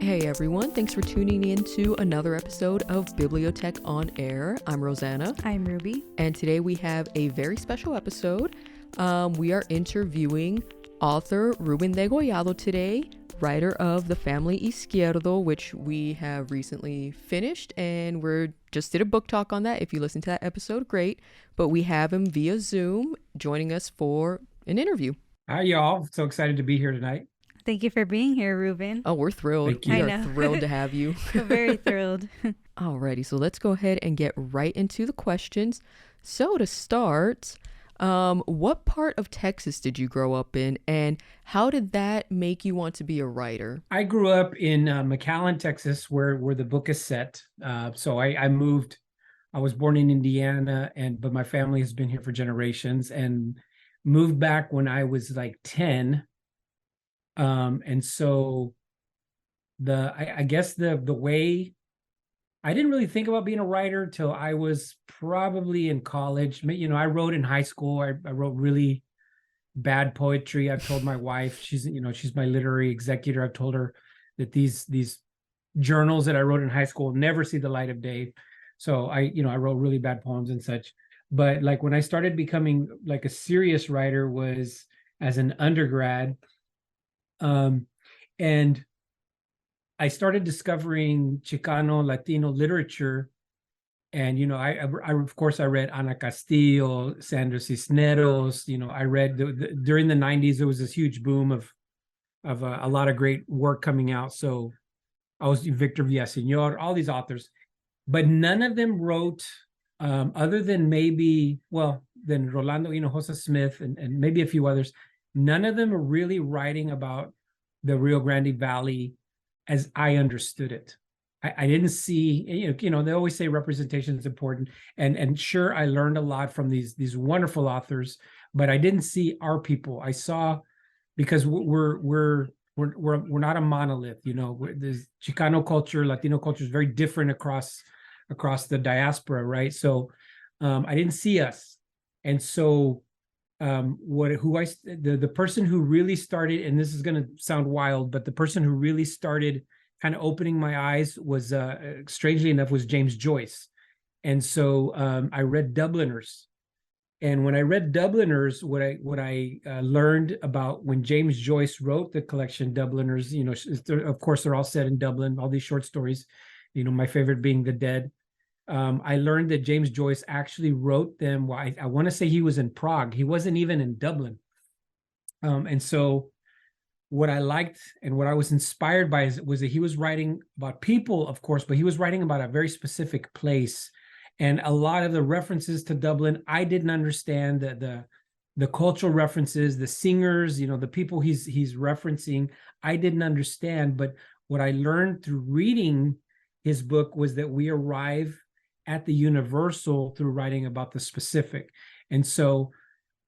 Hey everyone, thanks for tuning in to another episode of BiblioTech on Air. I'm Rosanna. I'm Ruby. And today we have a very special episode. We are interviewing author Ruben Degollado today, writer of the Family Izquierdo, which we have recently finished, and we're just did a book talk on that. If you listen to that episode, great. But we have him via Zoom joining us for an interview. Hi, y'all. So excited to be here tonight. Thank you for being here, Ruben. Oh, we're thrilled. Thank you. We I are know. thrilled to have you. We're very thrilled. Alrighty, so let's go ahead and get right into the questions. So to start, what part of Texas did you grow up in, and how did that make you want to be a writer? I grew up in McAllen, Texas, where the book is set. So I moved. I was born in Indiana, but my family has been here for generations, and moved back when I was like 10. And so I guess the way I didn't really think about being a writer till I was probably in college. You know, I wrote in high school. I wrote really bad poetry. I've told my wife, she's my literary executor. I've told her that these journals that I wrote in high school never see the light of day. So I wrote really bad poems and such. But like when I started becoming like a serious writer was as an undergrad. And I started discovering Chicano Latino literature. And, I of course, I read Ana Castillo, Sandra Cisneros. I read during the 90s, there was this huge boom of a lot of great work coming out. So I was Victor Villaseñor, all these authors, but none of them wrote other than then Rolando Hinojosa Smith and maybe a few others. None of them are really writing about the Rio Grande Valley as I understood it. I didn't see, they always say representation is important. And sure, I learned a lot from these wonderful authors, but I didn't see our people. I saw, because we're not a monolith, there's Chicano culture, Latino culture is very different across the diaspora, right? So I didn't see us. And so the person who really started, and this is going to sound wild, but the person who really started kind of opening my eyes was strangely enough was James Joyce. And so I read Dubliners, and when I read Dubliners, what I learned about when James Joyce wrote the collection Dubliners, of course they're all set in Dublin, all these short stories, my favorite being The Dead. I learned that James Joyce actually wrote them. I want to say he was in Prague. He wasn't even in Dublin. And so what I liked and what I was inspired by was that he was writing about people, of course, but he was writing about a very specific place. And a lot of the references to Dublin, I didn't understand the cultural references, the singers, the people he's referencing, I didn't understand. But what I learned through reading his book was that we arrive at the universal through writing about the specific. And so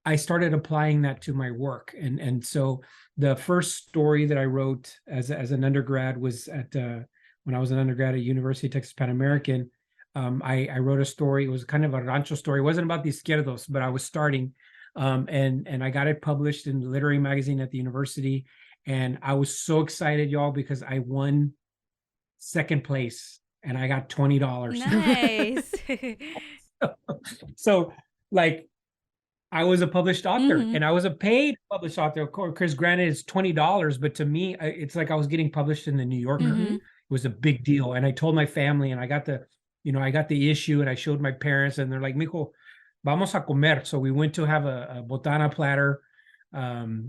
I started applying that to my work. And so the first story that I wrote as an undergrad was when I was an undergrad at University of Texas Pan American. I wrote a story. It was kind of a rancho story. It wasn't about the Izquierdos, but I was starting. And I got it published in the literary magazine at the university. And I was so excited, y'all, because I won second place. And I got $20. Nice. So like I was a published author, and I was a paid published author. Of course, because granted it's $20, but to me, it's like I was getting published in the New Yorker. It was a big deal. And I told my family, and I got the issue, and I showed my parents, and they're like, "Mijo, vamos a comer." So we went to have a botana platter,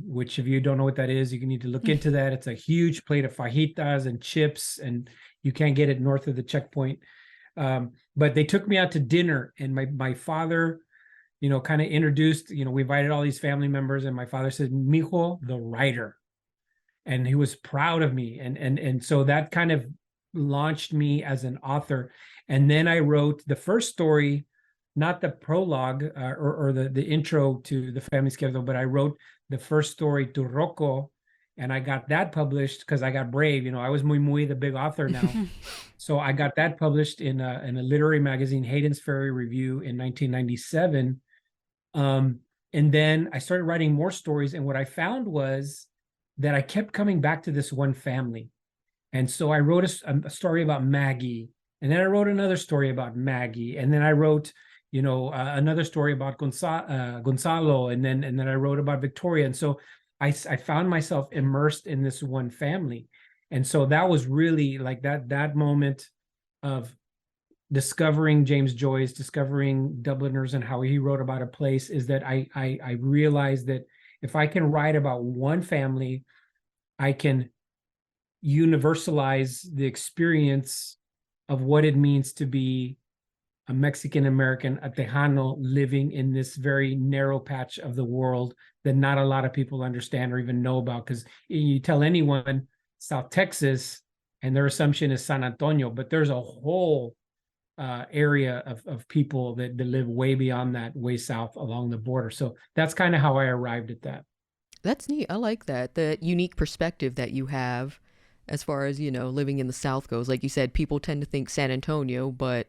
which if you don't know what that is, you need to look into that. It's a huge plate of fajitas and chips, and you can't get it north of the checkpoint. But they took me out to dinner, and my father, kind of introduced, we invited all these family members, and my father said, "Mijo, the writer." And he was proud of me. And so that kind of launched me as an author. And then I wrote the first story, not the prologue or the intro to the Family Izquierdo, but I wrote the first story to Rocco, and I got that published because I got brave. I was muy the big author now. So I got that published in a literary magazine, Hayden's Ferry Review, in 1997. And then I started writing more stories. And what I found was that I kept coming back to this one family. And so I wrote a story about Maggie, and then I wrote another story about Maggie, and then I wrote, another story about Gonzalo, and then I wrote about Victoria. And so I found myself immersed in this one family. And so that was really like that moment of discovering James Joyce, discovering Dubliners and how he wrote about a place, is that I realized that if I can write about one family, I can universalize the experience of what it means to be a Mexican American, a Tejano, living in this very narrow patch of the world that not a lot of people understand or even know about. Because you tell anyone South Texas, and their assumption is San Antonio, but there's a whole area of people that live way beyond that, way south along the border. So that's kind of how I arrived at that. That's neat. I like that. The unique perspective that you have as far as, living in the South goes. Like you said, people tend to think San Antonio, but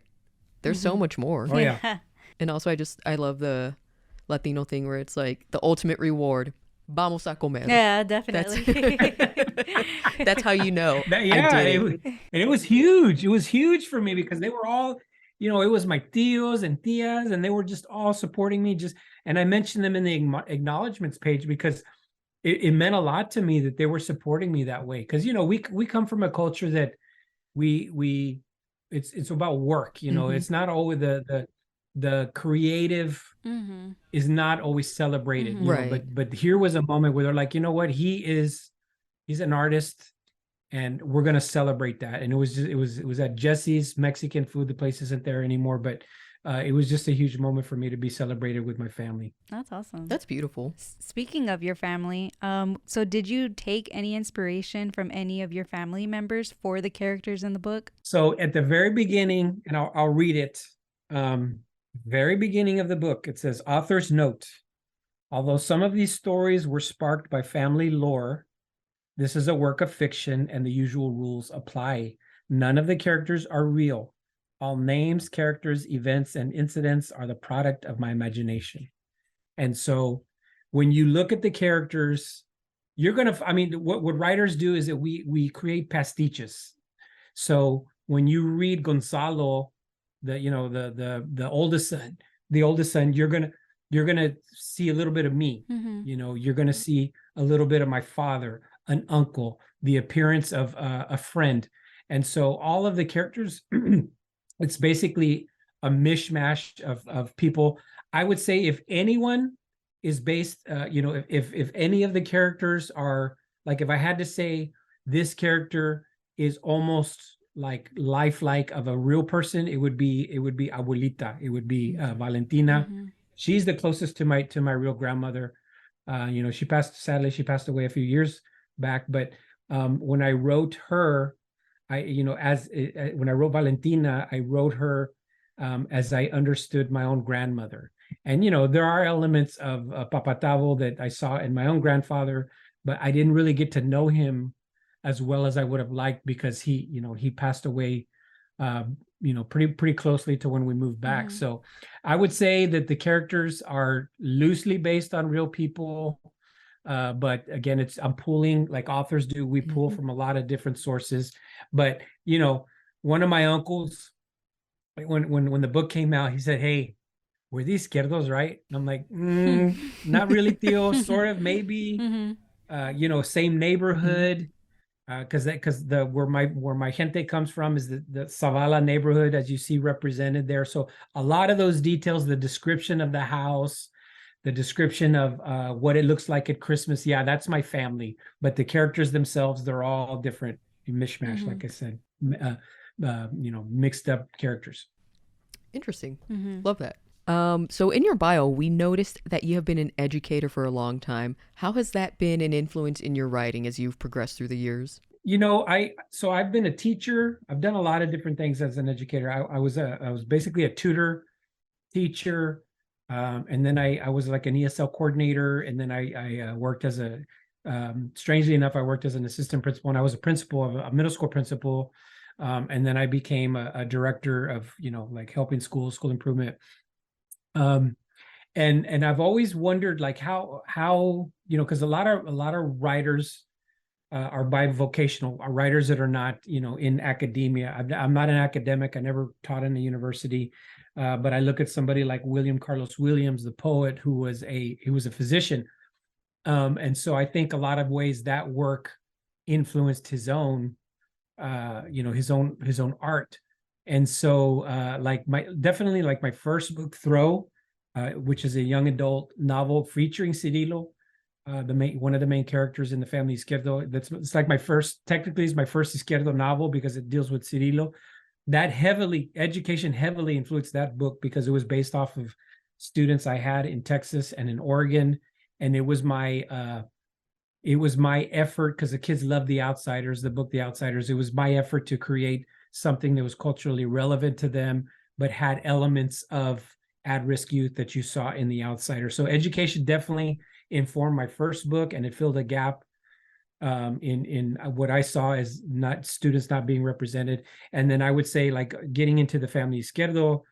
there's so much more. Oh, yeah. And also I love the Latino thing where it's like the ultimate reward. Vamos a comer. Yeah, definitely. That's how you know. It was huge. It was huge for me because they were all, it was my tios and tias, and they were just all supporting me. And I mentioned them in the acknowledgments page because it meant a lot to me that they were supporting me that way. Because we come from a culture that it's about work. It's not always the creative is not always celebrated, right. But here was a moment where they're like, you know what, he's an artist, and we're gonna celebrate that. And it was at Jesse's Mexican food. The place isn't there anymore, but it was just a huge moment for me to be celebrated with my family. That's awesome. That's beautiful. Speaking of your family, so did you take any inspiration from any of your family members for the characters in the book? So at the very beginning, and I'll read it. Very beginning of the book, it says, author's note: although some of these stories were sparked by family lore, this is a work of fiction and the usual rules apply. None of the characters are real. All names, characters, events, and incidents are the product of my imagination. And so when you look at the characters, what writers do is that we create pastiches. So when you read Gonzalo, the oldest son, you're gonna see a little bit of me. You're gonna see a little bit of my father, an uncle, the appearance of a friend. And so all of the characters, it's basically a mishmash of people. I would say if anyone is based, if any of the characters are, like, if I had to say this character is almost like lifelike of a real person, it would be Abuelita. It would be Valentina. She's the closest to my real grandmother. She passed away a few years back. But when I wrote her, when I wrote Valentina, I wrote her as I understood my own grandmother. And there are elements of Papatavo that I saw in my own grandfather, but I didn't really get to know him as well as I would have liked, because he passed away pretty closely to when we moved back. So I would say that the characters are loosely based on real people, but again, I'm pulling, like authors do, we pull from a lot of different sources. But one of my uncles, when the book came out, he said, "Hey, were these Izquierdos, right?" And I'm like, not really, Theo, sort of, maybe. Same neighborhood. Because where my gente comes from is the Zavala neighborhood, as you see represented there. So a lot of those details, the description of the house, the description of what it looks like at Christmas, yeah, that's my family. But the characters themselves, they're all different, mishmash, like I said, mixed up characters. Interesting. Love that. So in your bio, we noticed that you have been an educator for a long time. How has that been an influence in your writing as you've progressed through the years? I've been a teacher. I've done a lot of different things as an educator. I was basically a tutor, teacher, and then I was like an ESL coordinator, and then I worked as strangely enough, I worked as an assistant principal, and I was a principal of a middle school principal, and then I became a director of like helping school improvement. And I've always wondered, like, how because a lot of writers are bivocational, are writers that are not, in academia. I'm not an academic. I never taught in a university, but I look at somebody like William Carlos Williams, the poet, who was a physician, and so I think a lot of ways that work influenced his own, his own art. And so, definitely like my first book, Throw, which is a young adult novel featuring Cirilo, one of the main characters in the Family Izquierdo. It's like technically it's my first Izquierdo novel because it deals with Cirilo. That education heavily influenced that book because it was based off of students I had in Texas and in Oregon. And it was my effort, because the kids love The Outsiders, the book The Outsiders. It was my effort to create something that was culturally relevant to them, but had elements of at-risk youth that you saw in The Outsider. So education definitely informed my first book, and it filled a gap in what I saw as students not being represented. And then I would say, like, getting into the Family Izquierdo,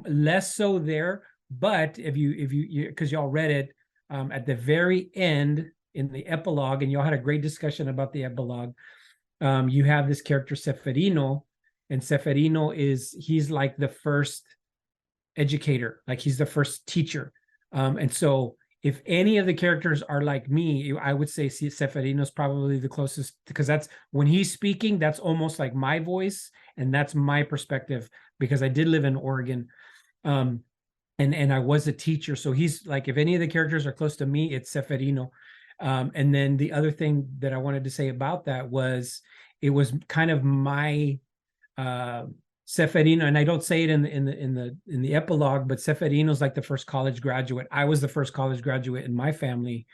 less so there. But if you because y'all read it, at the very end in the epilogue, and y'all had a great discussion about the epilogue, you have this character Seferino, and Seferino he's like the first educator, like he's the first teacher. And so if any of the characters are like me, I would say Seferino's probably the closest, because that's when he's speaking, that's almost like my voice, and that's my perspective, because I did live in Oregon. And I was a teacher. So he's like, if any of the characters are close to me, it's Seferino. And then the other thing that I wanted to say about that was, it was kind of my Seferino, and I don't say it in the epilogue, but Seferino's like the first college graduate. I was the first college graduate in my family.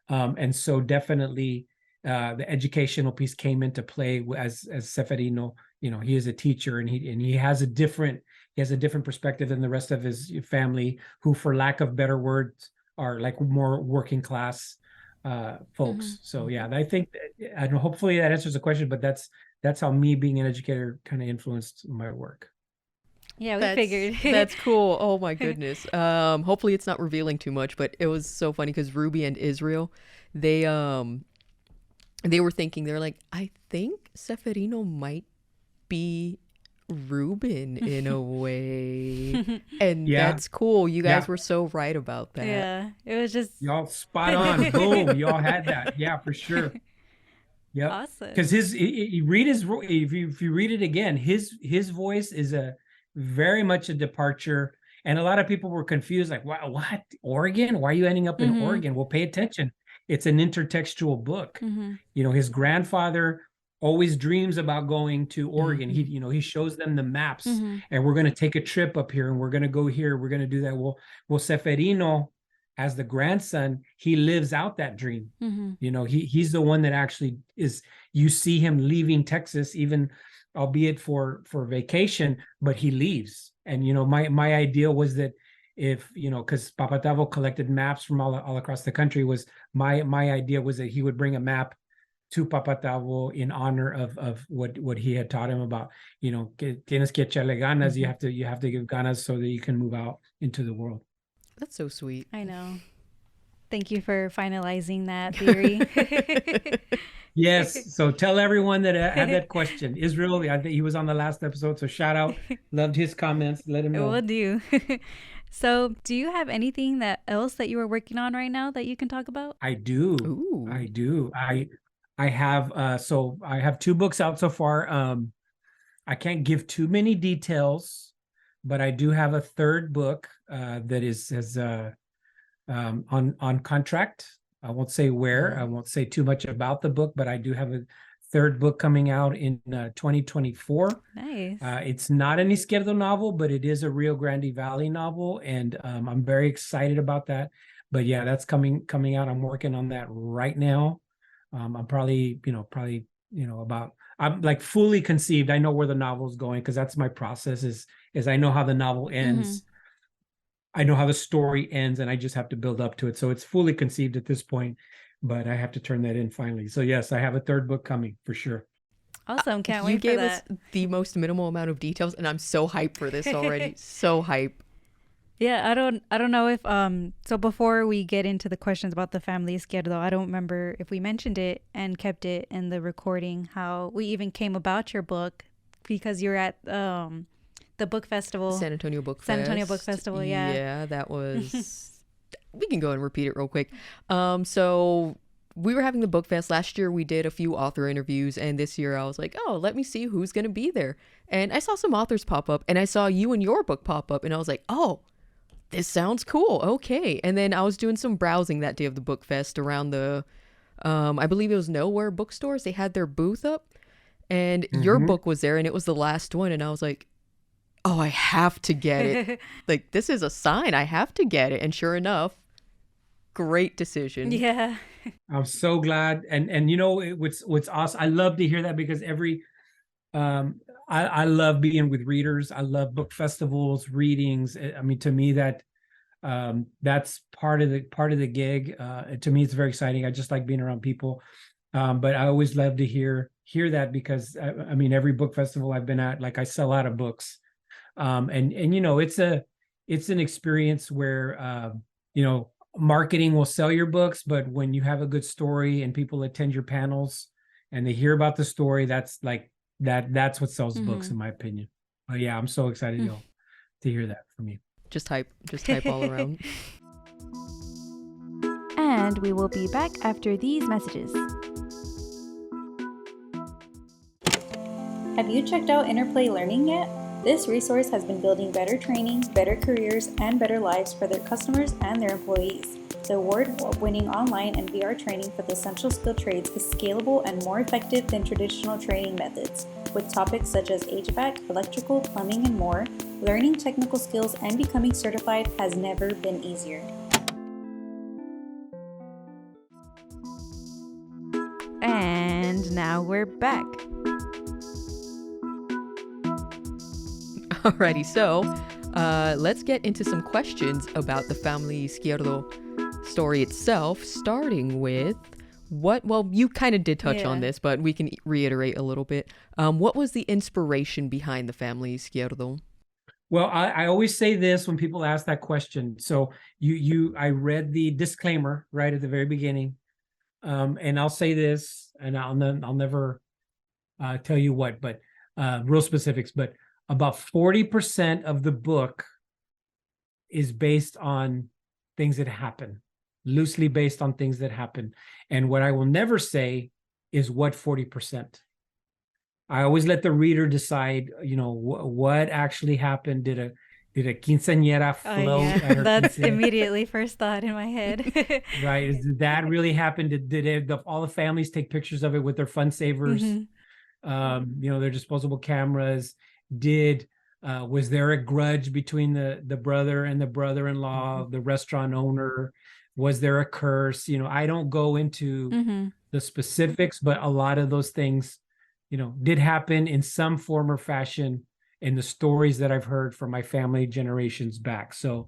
And so definitely the educational piece came into play as Seferino. He is a teacher, and he has a different perspective than the rest of his family, who, for lack of better words, are like more working class folks. Mm-hmm. So yeah, I think, and hopefully that answers the question, but that's how me being an educator kind of influenced my work. Yeah, we figured. That's cool. Oh my goodness. Hopefully it's not revealing too much, but it was so funny because Ruby and Israel, they were thinking, they're like, I think Seferino might be Ruben in a way. And that's cool. You guys were so right about that. Yeah, it was just, y'all spot on. Boom, y'all had that. Yeah, for sure. Yeah, awesome. Because if you read it again, his voice is very much a departure, and a lot of people were confused, like, what Oregon? Why are you ending up in Oregon? Well, pay attention. It's an intertextual book. His grandfather always dreams about going to Oregon. He shows them the maps, and we're going to take a trip up here, and we're going to go here, we're going to do that. Well, Seferino, as the grandson, he lives out that dream. He's the one that actually is, you see him leaving Texas, even albeit for vacation, but he leaves. And my idea was that, if because Papatavo collected maps from all across the country, was my idea was that he would bring a map to Papatavo in honor of what he had taught him about, tienes que echarle ganas, you have to give ganas so that you can move out into the world. That's so sweet. I know. Thank you for finalizing that theory. Yes. So tell everyone that had that question. Israel, I think he was on the last episode, so shout out. Loved his comments. Let him know. Will do. So do you have anything else that you are working on right now that you can talk about? I do. Ooh. I do. I have so I have 2 books out so far. I can't give too many details, but I do have a third book that is on contract. I won't say where. I won't say too much about the book, but I do have a third book coming out in 2024. Nice. It's not an Izquierdo novel, but it is a Rio Grande Valley novel, and I'm very excited about that. But yeah, that's coming out. I'm working on that right now. I'm probably about, I'm like fully conceived. I know where the novel's going, because that's my process, is I know how the novel ends. I know how the story ends, and I just have to build up to it. So it's fully conceived at this point, but I have to turn that in finally. So yes, I have a third book coming for sure. Awesome. Can't wait for that. You gave us the most minimal amount of details, and I'm so hyped for this already. So hype. Yeah, I don't know if so before we get into the questions about the Family Izquierdo, I don't remember if we mentioned it and kept it in the recording how we even came about your book because you're at the book festival. San Antonio Book San Fest. Antonio Book Festival, yeah. Yeah, that was we can go and repeat it real quick. So we were having the book fest last year. We did a few author interviews, and this year I was like, oh, let me see who's gonna be there. And I saw some authors pop up, and I saw you and your book pop up, and I was like, oh, this sounds cool. Okay. And then I was doing some browsing that day of the book fest around the, I believe it was Nowhere bookstores. They had their booth up, and your book was there, and it was the last one. And I was like, oh, I have to get it. Like, this is a sign. I have to get it. And sure enough, great decision. Yeah. I'm so glad. And you know, what's awesome. I love to hear that because I love being with readers. I love book festivals, readings. I mean, to me, that's part of the gig. To me, it's very exciting. I just like being around people. But I always love to hear that because I mean, every book festival I've been at, like I sell out of books. And you know, it's an experience where you know, marketing will sell your books, but when you have a good story and people attend your panels and they hear about the story, that's what sells books, in my opinion. But yeah, I'm so excited to hear that from you. Just type all around. And we will be back after these messages. Have you checked out Interplay Learning yet? This resource has been building better training, better careers, and better lives for their customers and their employees. The award-winning online and VR training for the essential skill trades is scalable and more effective than traditional training methods. With topics such as HVAC, electrical, plumbing, and more, learning technical skills and becoming certified has never been easier. And now we're back. Alrighty, so let's get into some questions about the Family Izquierdo story itself, starting with well, you kind of did touch on this, but we can reiterate a little bit. What was the inspiration behind the Family Izquierdo? Well, I always say this when people ask that question. So I read the disclaimer right at the very beginning, and I'll say this, and I'll never tell you what, but real specifics. But about 40% of the book is based on things that happen, loosely based on things that happen. And what I will never say is what 40%. I always let the reader decide, you know, what actually happened. Did a quinceañera float at her That's quince? immediately first thought in my head. Right. Did that really happen? Did all the families take pictures of it with their fun savers? You know, their disposable cameras? Was there a grudge between the brother and the brother-in-law, the restaurant owner? Was there a curse? You know, I don't go into the specifics, but a lot of those things, you know, did happen in some form or fashion in the stories that I've heard from my family generations back. So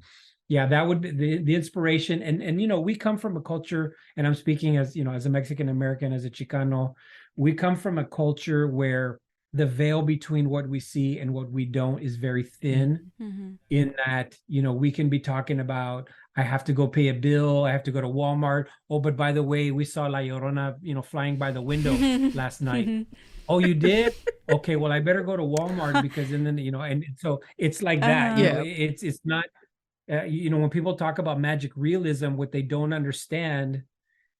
yeah, that would be the inspiration. And you know, we come from a culture, and I'm speaking as, you know, as a Mexican American, as a Chicano, we come from a culture where the veil between what we see and what we don't is very thin, in that, you know, we can be talking about, I have to go pay a bill, I have to go to Walmart. Oh, but by the way, we saw La Llorona, you know, flying by the window last night. Oh, you did? Okay, well, I better go to Walmart because, and then, you know, and so it's like that. You know, it's not, you know, when people talk about magic realism, what they don't understand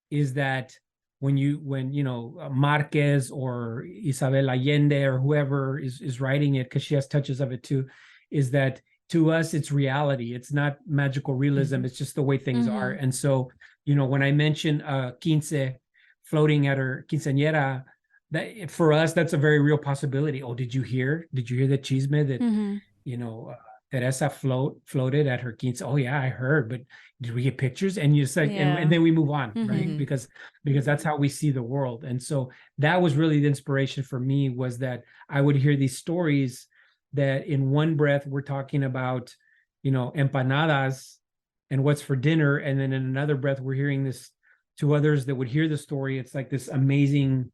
is that when you know, Marquez or Isabel Allende or whoever is writing it, because she has touches of it too, is that to us it's reality. It's not magical realism. It's just the way things are. And so, you know, when I mention quince floating at her quinceañera, that for us that's a very real possibility. Oh, did you hear the chisme that you know, Teresa floated at her quince? Oh yeah, I heard, but did we get pictures? And you said, and then we move on, right? Because that's how we see the world. And so that was really the inspiration for me, was that I would hear these stories that in one breath we're talking about, you know, empanadas and what's for dinner, and then in another breath we're hearing this to others that would hear the story. It's like this amazing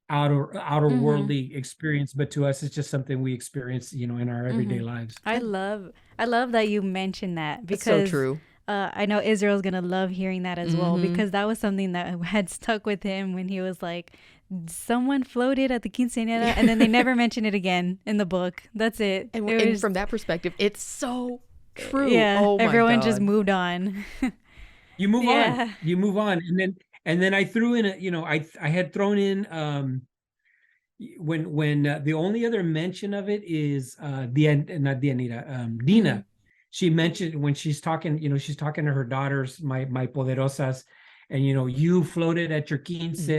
outer worldly experience, but to us, it's just something we experience, in our everyday lives. I love that you mentioned that, That's so because true. I know Israel's gonna love hearing that as well, because that was something that had stuck with him when he was like, someone floated at the quinceañera, and then they never mention it again in the book. That's it. And from that perspective, it's so true. Yeah, Oh my everyone God. just moved on. You move on, and then I threw in I had thrown in when the only other mention of it is not Dianita, Dina. She mentioned when she's talking to her daughters, my poderosas, and you floated at your quince,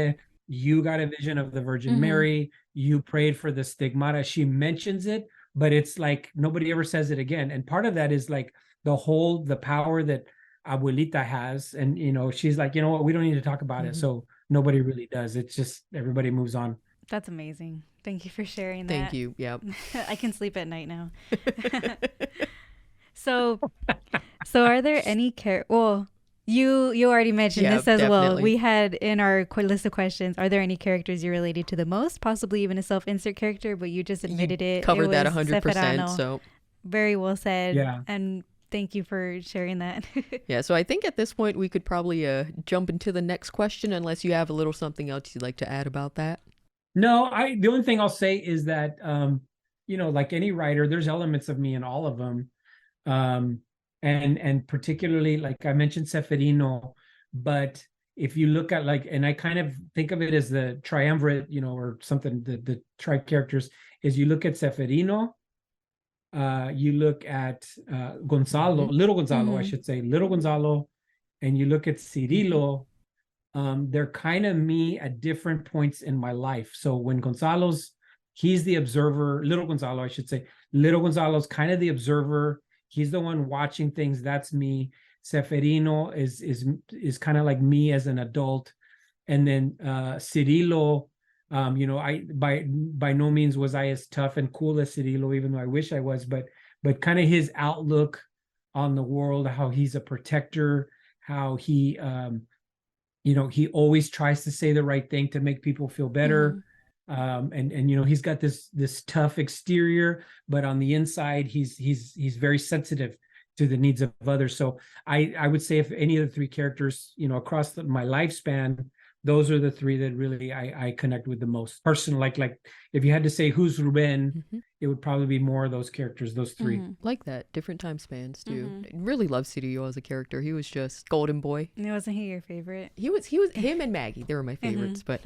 you got a vision of the Virgin Mary, you prayed for the stigmata. She mentions it, but it's like nobody ever says it again. And part of that is like the power that abuelita has, and she's like, you know what, we don't need to talk about it, so nobody really does. It's just everybody moves on. That's amazing. Thank you for sharing that. Thank you. Yep. I can sleep at night now. So are there any well, you already mentioned this as well. Definitely. We had in our list of questions, are there any characters you related to the most? Possibly even a self-insert character, but you just admitted it. Covered it that was 100%. Seferano. So very well said. Yeah. And thank you for sharing that. yeah, so I think at this point we could probably jump into the next question, unless you have a little something else you'd like to add about that. No, the only thing I'll say is that like any writer, there's elements of me in all of them. And particularly, like I mentioned Seferino, but if you look at and I kind of think of it as the triumvirate, or something, the tri characters, is you look at Seferino, you look at Gonzalo, little Gonzalo, I should say, little Gonzalo, and you look at Cirilo. They're kind of me at different points in my life. So when he's the observer, little Gonzalo, I should say, little Gonzalo's kind of the observer. He's the one watching things. That's me. Seferino is kind of like me as an adult. And then Cirilo, I by no means was I as tough and cool as Cirilo, even though I wish I was, but kind of his outlook on the world, how he's a protector, how he he always tries to say the right thing to make people feel better. And he's got this tough exterior, but on the inside he's very sensitive to the needs of others. So I would say, if any of the three characters, across my lifespan, those are the three that really I connect with the most. Personal, like if you had to say who's Ruben, it would probably be more of those characters, those three. Like that, different time spans too. Really love Cirio as a character. He was just golden boy. Wasn't he your favorite? He was him and Maggie. They were my favorites. But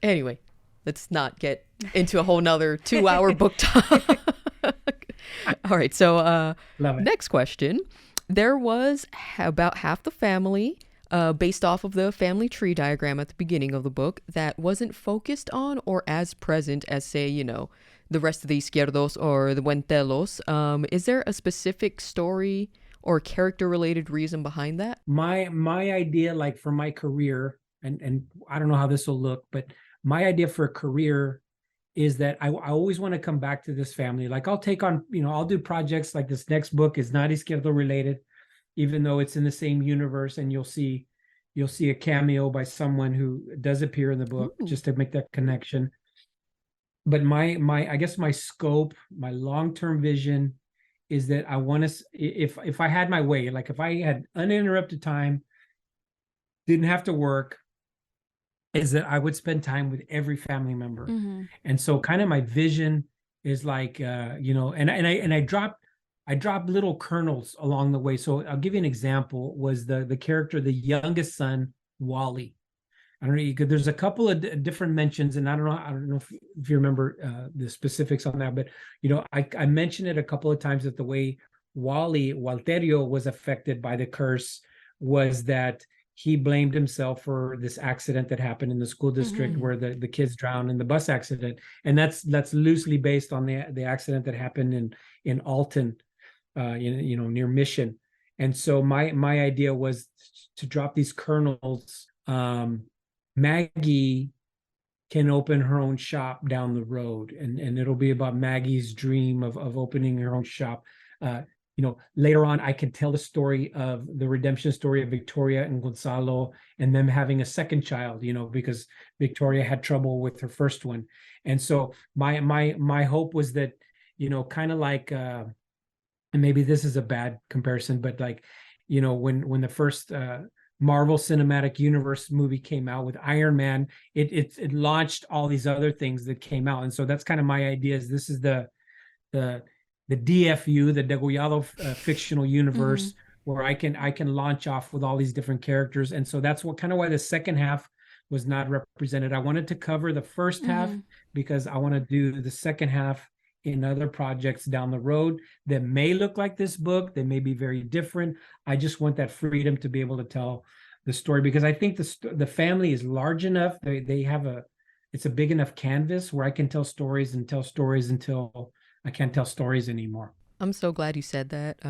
anyway, let's not get into a whole nother 2-hour book talk. All right, so next question. There was about half the family, based off of the family tree diagram at the beginning of the book, that wasn't focused on or as present as, say, the rest of the Izquierdos or the Buentelos. Is there a specific story or character-related reason behind that? My idea, like for my career, and I don't know how this will look, but my idea for a career is that I always want to come back to this family. Like I'll take on, I'll do projects like this next book is not Izquierdo related, even though it's in the same universe, and you'll see a cameo by someone who does appear in the book. Ooh. Just to make that connection. But my I guess my scope, my long-term vision is that I want to, if I had my way, like if I had uninterrupted time, didn't have to work, is that I would spend time with every family member. And so kind of my vision is like, and I drop little kernels along the way. So I'll give you an example. Was the character, the youngest son, Wally. I don't know, there's a couple of different mentions, and I don't know if you remember the specifics on that, but I mentioned it a couple of times, that the way Walterio was affected by the curse was that he blamed himself for this accident that happened in the school district where the kids drowned in the bus accident. And that's loosely based on the accident that happened in Alton, near Mission. And so my idea was to drop these kernels. Maggie can open her own shop down the road, and it'll be about Maggie's dream of opening her own shop. later on I can tell the story of the redemption story of Victoria and Gonzalo and them having a second child, because Victoria had trouble with her first one. And so my hope was that, kind of like, and maybe this is a bad comparison, but like, when the first Marvel Cinematic Universe movie came out with Iron Man, it launched all these other things that came out. And so that's kind of my idea, is this is the DFU, the Degollado fictional universe, where I can launch off with all these different characters. And so that's why the second half was not represented. I wanted to cover the first half because I want to do the second half in other projects down the road that may look like this book. They may be very different. I just want that freedom to be able to tell the story, because I think the family is large enough. They have it's a big enough canvas where I can tell stories until I can't tell stories anymore. I'm so glad you said that.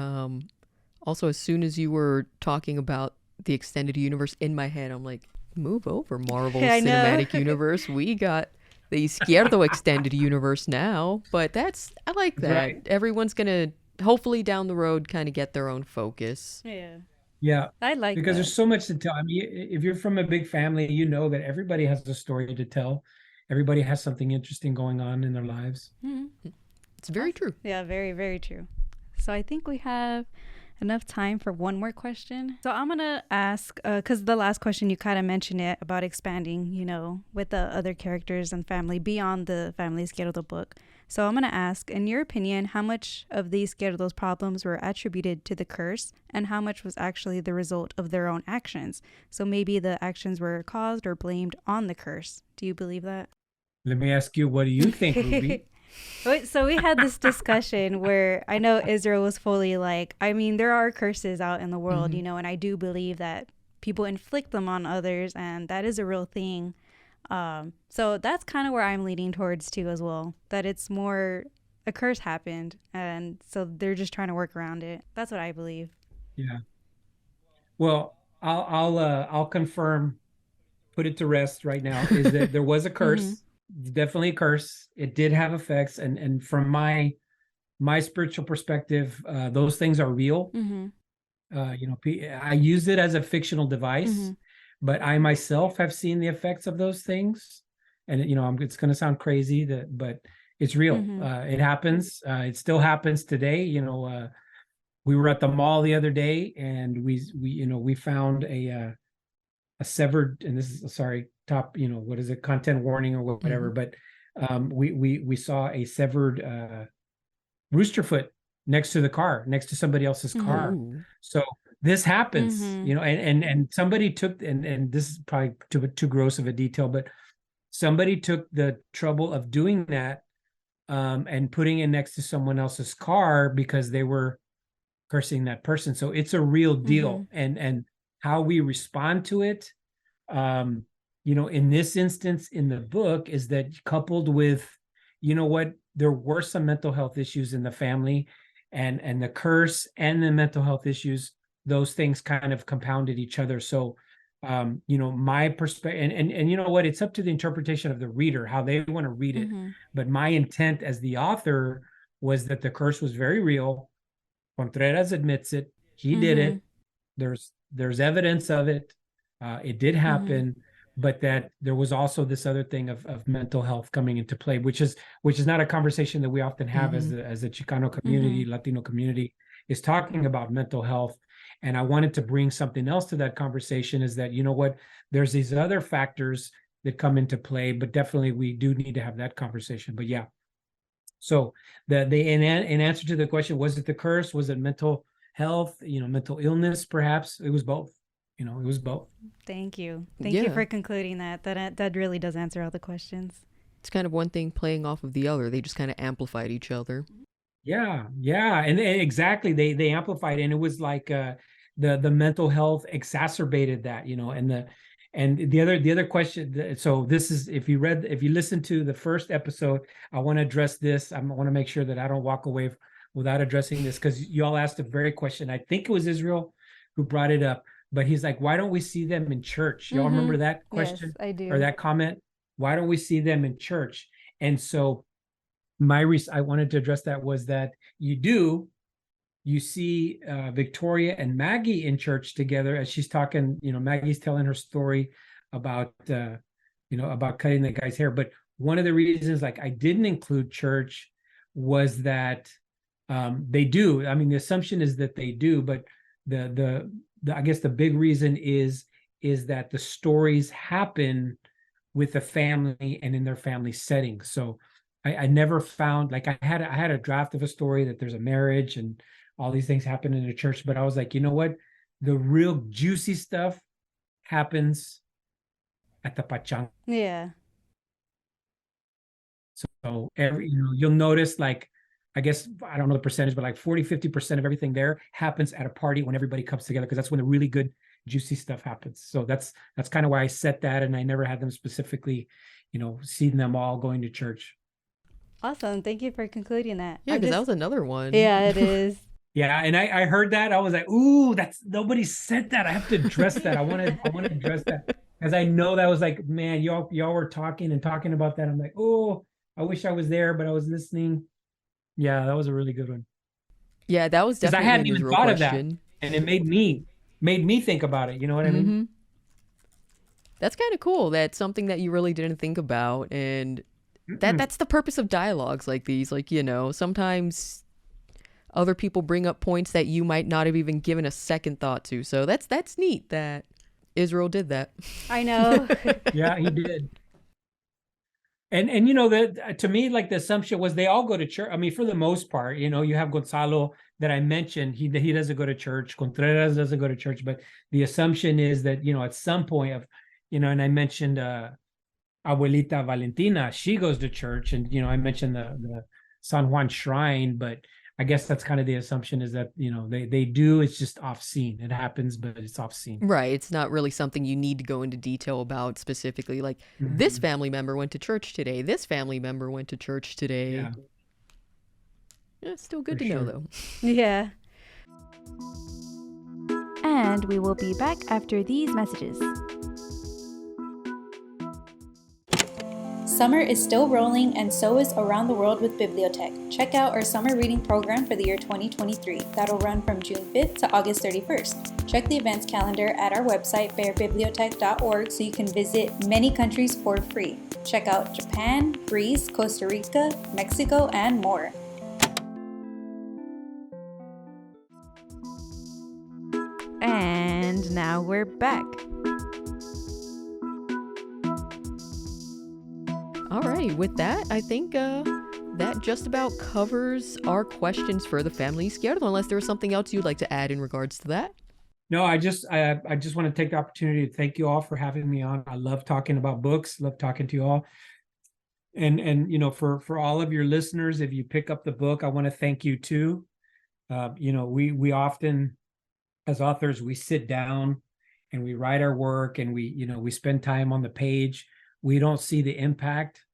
Also, as soon as you were talking about the extended universe, in my head, I'm like, move over, Marvel Cinematic Universe. We got the Izquierdo extended universe now. But I like that. Right. Everyone's going to, hopefully down the road, kind of get their own focus. Yeah. I like because there's so much to tell. I mean, if you're from a big family, you know that everybody has a story to tell. Everybody has something interesting going on in their lives. It's very true. Yeah, very, very true. So I think we have enough time for one more question. So I'm going to ask, because the last question you kind of mentioned it about expanding, with the other characters and family beyond the Family Izquierdo book. So I'm going to ask, in your opinion, how much of the Izquierdo's problems were attributed to the curse and how much was actually the result of their own actions? So maybe the actions were caused or blamed on the curse. Do you believe that? Let me ask you, what do you think, Ruby? So we had this discussion where I know Israel was fully like, I mean, there are curses out in the world, and I do believe that people inflict them on others, and that is a real thing. So that's kind of where I'm leaning towards too as well, that it's more a curse happened, and so they're just trying to work around it. That's what I believe. Yeah. Well, I'll confirm, put it to rest right now, is that there was a curse. Definitely a curse. It did have effects, and from my spiritual perspective, those things are real. I use it as a fictional device, but I myself have seen the effects of those things, and it's going to sound crazy but it's real. It happens. It still happens today. We were at the mall the other day, and we found a severed, and this is top, what is it, content warning or whatever, but we saw a severed rooster foot next to the car, next to somebody else's car. So this happens, and somebody took, and this is probably too gross of a detail, but somebody took the trouble of doing that and putting it next to someone else's car because they were cursing that person. So it's a real deal. And how we respond to it, in this instance in the book, is that coupled with, there were some mental health issues in the family, and the curse and the mental health issues, those things kind of compounded each other. So, my perspective, and it's up to the interpretation of the reader, how they want to read it. But my intent as the author was that the curse was very real. Contreras admits it. He did it. There's evidence of it. It did happen, but that there was also this other thing of mental health coming into play, which is not a conversation that we often have as the Chicano community, Latino community, is talking about mental health. And I wanted to bring something else to that conversation, is that, there's these other factors that come into play, but definitely we do need to have that conversation. But yeah. So in answer to the question, was it the curse? Was it mental health, mental illness, perhaps? It was both. It was both. Thank you. Thank you for concluding that. That really does answer all the questions. It's kind of one thing playing off of the other. They just kind of amplified each other. Yeah. And exactly. They amplified, and it was like the mental health exacerbated that, and the other question. So this is, if you listen to the first episode, I want to address this. I want to make sure that I don't walk away without addressing this, because you all asked a very question. I think it was Israel who brought it up. But he's like, why don't we see them in church? Y'all remember that question? Yes, I do. Or that comment? Why don't we see them in church? And so I wanted to address that, was that you do, you see Victoria and Maggie in church together as she's talking, Maggie's telling her story about, about cutting the guy's hair. But one of the reasons like I didn't include church was that they do. I mean, the assumption is that they do, but the I guess the big reason is that the stories happen with the family and in their family setting. So I never found, like I had a draft of a story that there's a marriage and all these things happen in the church, but I was like, you know what? The real juicy stuff happens at the pachang. Yeah. So you'll notice, like, I guess, I don't know the percentage, but like 40-50% of everything there happens at a party when everybody comes together, because that's when the really good juicy stuff happens. So that's kind of why I set that, and I never had them specifically, seeing them all going to church. Awesome. Thank you for concluding that. Yeah, because that was another one. Yeah, it is. Yeah, and I heard that. I was like, ooh, nobody said that. I have to address that. I want to address that, because I know that was like, man, y'all were talking about that. I'm like, oh, I wish I was there, but I was listening. Yeah, that was a really good one. Yeah, that was definitely I hadn't even thought question. of that, and it made me think about it. You know what I mean? That's kind of cool. That's something that you really didn't think about, and that's the purpose of dialogues like these. Like, sometimes other people bring up points that you might not have even given a second thought to. So that's neat that Israel did that. I know. Yeah, he did. And that, to me, like, the assumption was they all go to church. I mean, for the most part, you have Gonzalo that I mentioned. He doesn't go to church. Contreras doesn't go to church. But the assumption is that, at some point and I mentioned Abuelita Valentina, she goes to church, and I mentioned the San Juan Shrine, but I guess that's kind of the assumption, is that they do. It's just off scene. It happens, but it's off scene. Right. It's not really something you need to go into detail about specifically. Like, this family member went to church today. This family member went to church today. Yeah. It's still good to know, though. Yeah. And we will be back after these messages. Summer is still rolling, and so is Around the World with BiblioTech. Check out our summer reading program for the year 2023. That'll run from June 5th to August 31st. Check the events calendar at our website, bearbibliotech.org, so you can visit many countries for free. Check out Japan, Greece, Costa Rica, Mexico, and more. And now we're back. All right. With that, I think that just about covers our questions for the Family Izquierdo, unless there was something else you'd like to add in regards to that. No, I just want to take the opportunity to thank you all for having me on. I love talking about books, love talking to you all. And for all of your listeners, if you pick up the book, I want to thank you too. We often, as authors, we sit down and we write our work, and we spend time on the page. We don't see the impact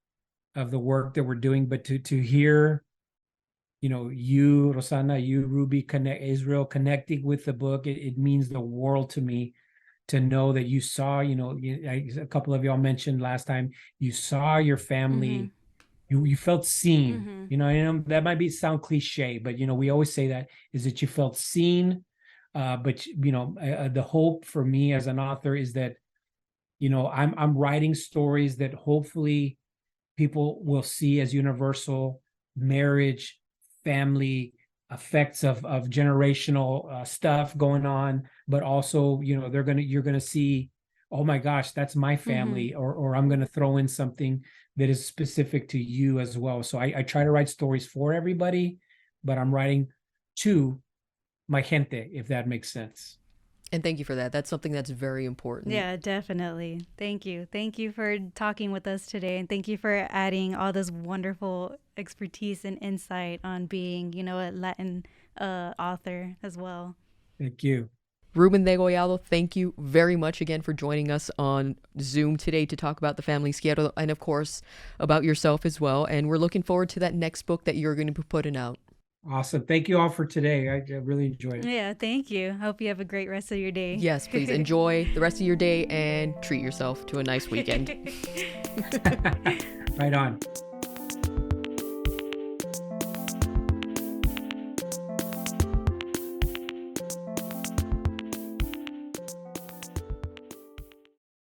of the work that we're doing, but to hear, you, Rosanna, you, Ruby, Israel, connecting with the book, it means the world to me to know that you saw, a couple of y'all mentioned last time, you saw your family, you felt seen, that might sound cliche, but, we always say that, is that you felt seen. But, the hope for me as an author is that, I'm writing stories that hopefully people will see as universal: marriage, family, effects of generational stuff going on, but also, you're gonna see, oh my gosh, that's my family, or I'm gonna throw in something that is specific to you as well. So I try to write stories for everybody, but I'm writing to my gente, if that makes sense. And thank you for that. That's something that's very important. Yeah, definitely. Thank you. Thank you for talking with us today. And thank you for adding all this wonderful expertise and insight on being, a Latin author as well. Thank you. Ruben Degollado, thank you very much again for joining us on Zoom today to talk about the Family Izquierdo, and of course about yourself as well. And we're looking forward to that next book that you're going to be putting out. Awesome. Thank you all for today. I really enjoyed it. Yeah, thank you. Hope you have a great rest of your day. Yes, please enjoy the rest of your day and treat yourself to a nice weekend. Right on.